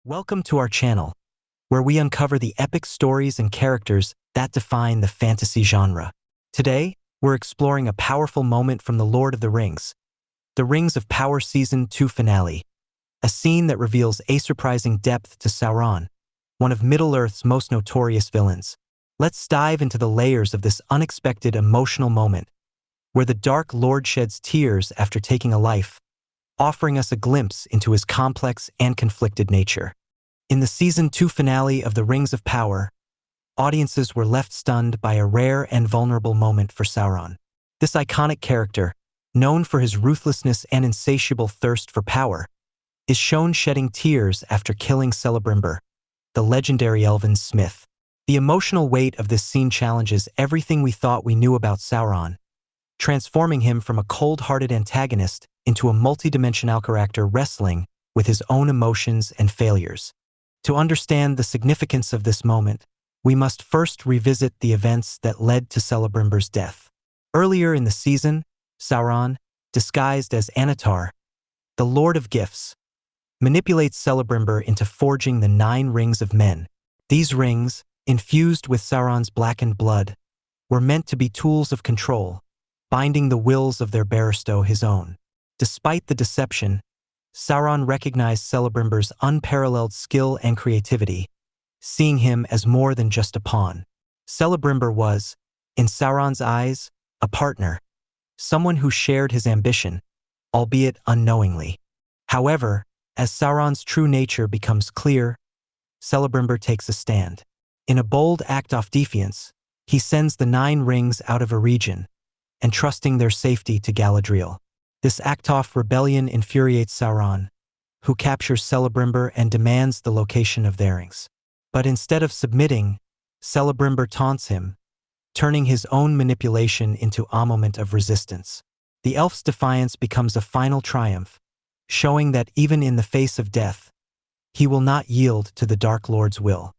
Welcome to our channel, where we uncover the epic stories and characters that define the fantasy genre. Today, we're exploring a powerful moment from The Lord of the Rings, the Rings of Power Season 2 finale, a scene that reveals a surprising depth to Sauron, one of Middle-earth's most notorious villains. Let's dive into the layers of this unexpected emotional moment, where the Dark Lord sheds tears after taking a life, offering us a glimpse into his complex and conflicted nature. In the Season 2 finale of The Rings of Power, audiences were left stunned by a rare and vulnerable moment for Sauron. This iconic character, known for his ruthlessness and insatiable thirst for power, is shown shedding tears after killing Celebrimbor, the legendary elven smith. The emotional weight of this scene challenges everything we thought we knew about Sauron, transforming him from a cold-hearted antagonist into a multidimensional character wrestling with his own emotions and failures. To understand the significance of this moment, we must first revisit the events that led to Celebrimbor's death. Earlier in the season, Sauron, disguised as Anatar, the Lord of Gifts, manipulates Celebrimbor into forging the 9 Rings of Men. These rings, infused with Sauron's blackened blood, were meant to be tools of control, binding the wills of their bearer to his own. Despite the deception, Sauron recognized Celebrimbor's unparalleled skill and creativity, seeing him as more than just a pawn. Celebrimbor was, in Sauron's eyes, a partner, someone who shared his ambition, albeit unknowingly. However, as Sauron's true nature becomes clear, Celebrimbor takes a stand. In a bold act of defiance, he sends the 9 rings out of a region, entrusting their safety to Galadriel. This act of rebellion infuriates Sauron, who captures Celebrimbor and demands the location of their rings. But instead of submitting, Celebrimbor taunts him, turning his own manipulation into a moment of resistance. The elf's defiance becomes a final triumph, showing that even in the face of death, he will not yield to the Dark Lord's will.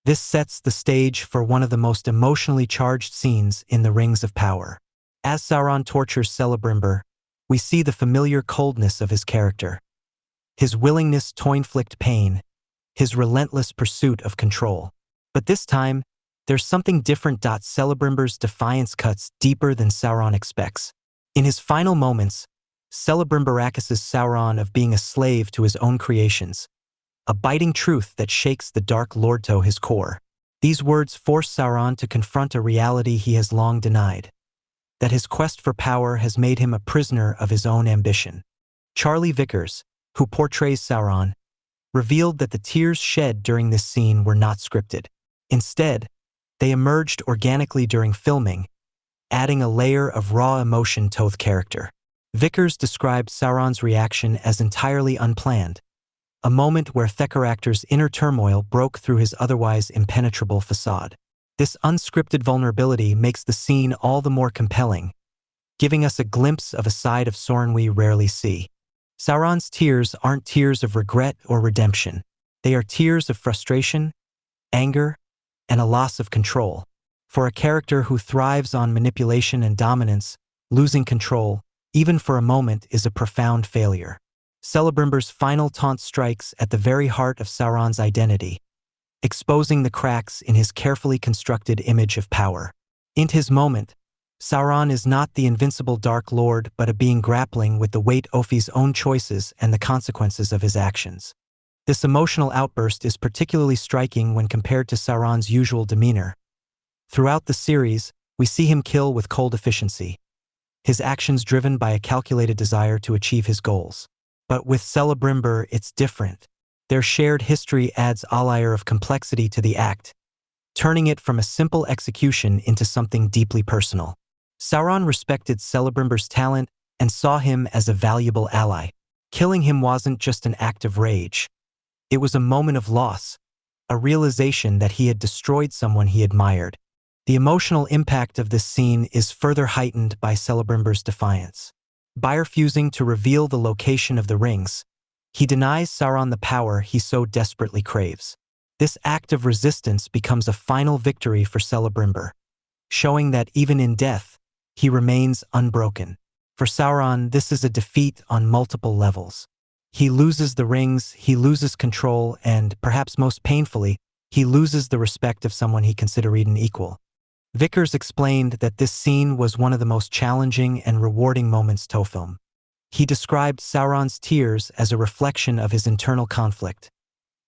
This sets the stage for one of the most emotionally charged scenes in the Rings of Power. As Sauron tortures Celebrimbor, we see the familiar coldness of his character, his willingness to inflict pain, his relentless pursuit of control. But this time, there's something different. Celebrimbor's defiance cuts deeper than Sauron expects. In his final moments, Celebrimbor accuses Sauron of being a slave to his own creations, a biting truth that shakes the Dark Lord to his core. These words force Sauron to confront a reality he has long denied, that his quest for power has made him a prisoner of his own ambition. Charlie Vickers, who portrays Sauron, revealed that the tears shed during this scene were not scripted. Instead, they emerged organically during filming, adding a layer of raw emotion to the character. Vickers described Sauron's reaction as entirely unplanned, a moment where the character's inner turmoil broke through his otherwise impenetrable facade. This unscripted vulnerability makes the scene all the more compelling, giving us a glimpse of a side of Sauron we rarely see. Sauron's tears aren't tears of regret or redemption. They are tears of frustration, anger, and a loss of control. For a character who thrives on manipulation and dominance, losing control, even for a moment, is a profound failure. Celebrimbor's final taunt strikes at the very heart of Sauron's identity, exposing the cracks in his carefully constructed image of power. In his moment, Sauron is not the invincible Dark Lord but a being grappling with the weight of his own choices and the consequences of his actions. This emotional outburst is particularly striking when compared to Sauron's usual demeanor. Throughout the series, we see him kill with cold efficiency, his actions driven by a calculated desire to achieve his goals. But with Celebrimbor, it's different. Their shared history adds a layer of complexity to the act, turning it from a simple execution into something deeply personal. Sauron respected Celebrimbor's talent and saw him as a valuable ally. Killing him wasn't just an act of rage. It was a moment of loss, a realization that he had destroyed someone he admired. The emotional impact of this scene is further heightened by Celebrimbor's defiance. By refusing to reveal the location of the rings, he denies Sauron the power he so desperately craves. This act of resistance becomes a final victory for Celebrimbor, showing that even in death, he remains unbroken. For Sauron, this is a defeat on multiple levels. He loses the rings, he loses control, and, perhaps most painfully, he loses the respect of someone he considered an equal. Vickers explained that this scene was one of the most challenging and rewarding moments to film. He described Sauron's tears as a reflection of his internal conflict,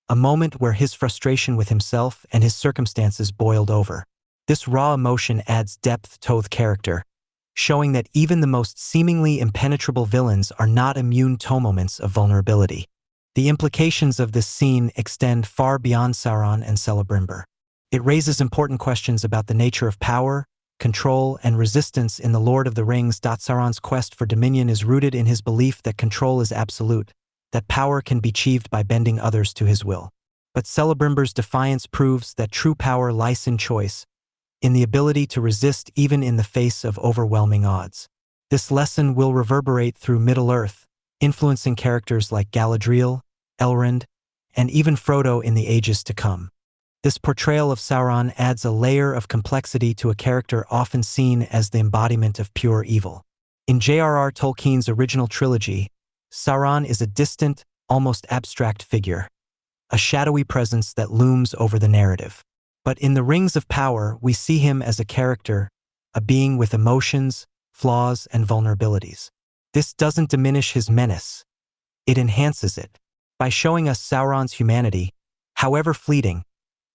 a moment where his frustration with himself and his circumstances boiled over. This raw emotion adds depth to the character, showing that even the most seemingly impenetrable villains are not immune to moments of vulnerability. The implications of this scene extend far beyond Sauron and Celebrimbor. It raises important questions about the nature of power, control, and resistance in The Lord of the Rings. Sauron's quest for dominion is rooted in his belief that control is absolute, that power can be achieved by bending others to his will. But Celebrimbor's defiance proves that true power lies in choice, in the ability to resist even in the face of overwhelming odds. This lesson will reverberate through Middle-earth, influencing characters like Galadriel, Elrond, and even Frodo in the ages to come. This portrayal of Sauron adds a layer of complexity to a character often seen as the embodiment of pure evil. In J.R.R. Tolkien's original trilogy, Sauron is a distant, almost abstract figure, a shadowy presence that looms over the narrative. But in The Rings of Power, we see him as a character, a being with emotions, flaws, and vulnerabilities. This doesn't diminish his menace. It enhances it. By showing us Sauron's humanity, however fleeting,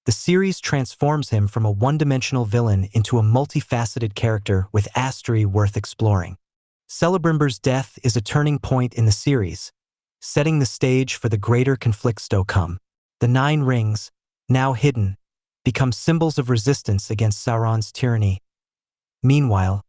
the series transforms him from a one-dimensional villain into a multifaceted character with mastery worth exploring. Celebrimbor's death is a turning point in the series, setting the stage for the greater conflicts to come. The Nine Rings, now hidden, become symbols of resistance against Sauron's tyranny. Meanwhile,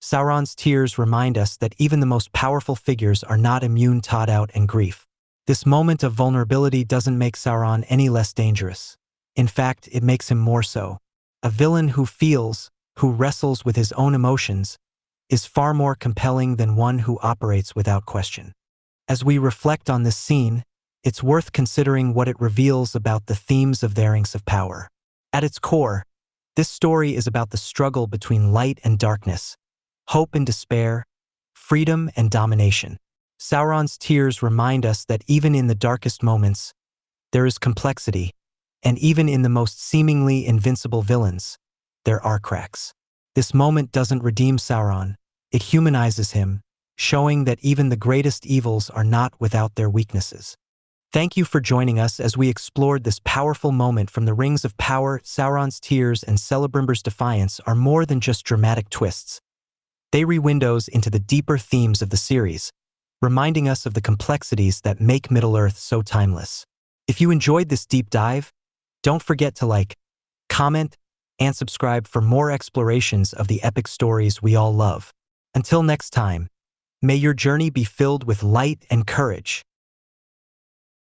Sauron's tears remind us that even the most powerful figures are not immune to doubt and grief. This moment of vulnerability doesn't make Sauron any less dangerous. In fact, it makes him more so. A villain who feels, who wrestles with his own emotions, is far more compelling than one who operates without question. As we reflect on this scene, it's worth considering what it reveals about the themes of The Rings of Power. At its core, this story is about the struggle between light and darkness, hope and despair, freedom and domination. Sauron's tears remind us that even in the darkest moments, there is complexity, and even in the most seemingly invincible villains, there are cracks. This moment doesn't redeem Sauron, it humanizes him, showing that even the greatest evils are not without their weaknesses. Thank you for joining us as we explored this powerful moment from The Rings of Power. Sauron's tears and Celebrimbor's defiance are more than just dramatic twists. They re-windows into the deeper themes of the series, reminding us of the complexities that make Middle-earth so timeless. If you enjoyed this deep dive, don't forget to like, comment, and subscribe for more explorations of the epic stories we all love. Until next time, may your journey be filled with light and courage.